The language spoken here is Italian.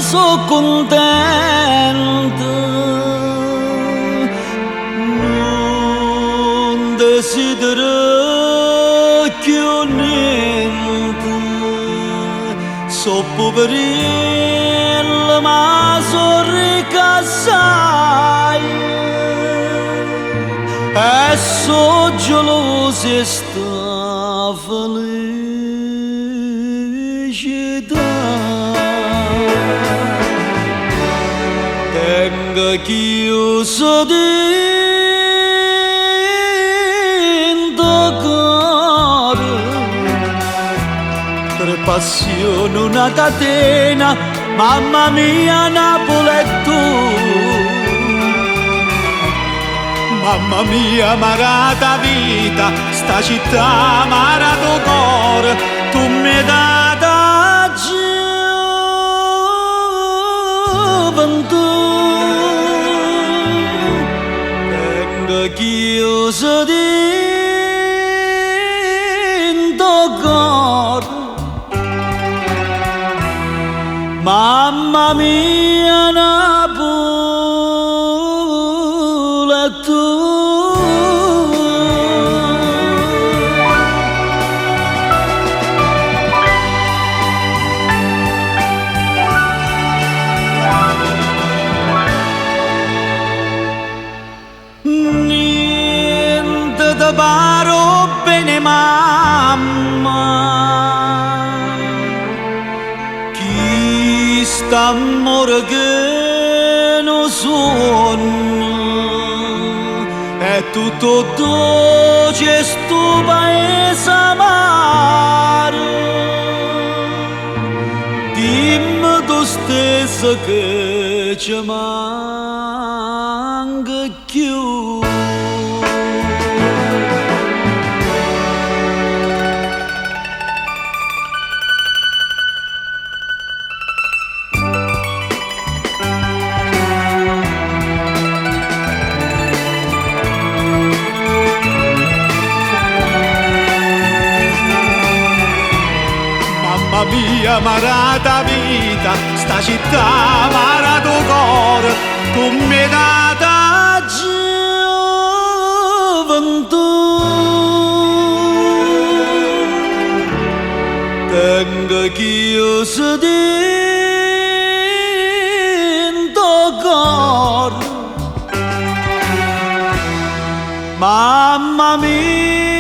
so contento, non desidero più niente, so poverello ma so ricca assai, e so geloso e sta felicità. Tengo chiuso dentro cuore per passione una catena, mamma mia Napoli è tu, mamma mia marata vita, sta città marato cuore, tu mi dai da gioventù. Chiuso dentro cuore, mamma mia Napoli è tu. Paro bene mamma, chi sta amore che non suona, è tutto dolce sto paese amaro, dimmi tu stessa che ci manca più. Mamma mia marata vita, sta città marato cuore, tu mi dai da gioventù. Tengo chiuso dentro cuore, mamma mia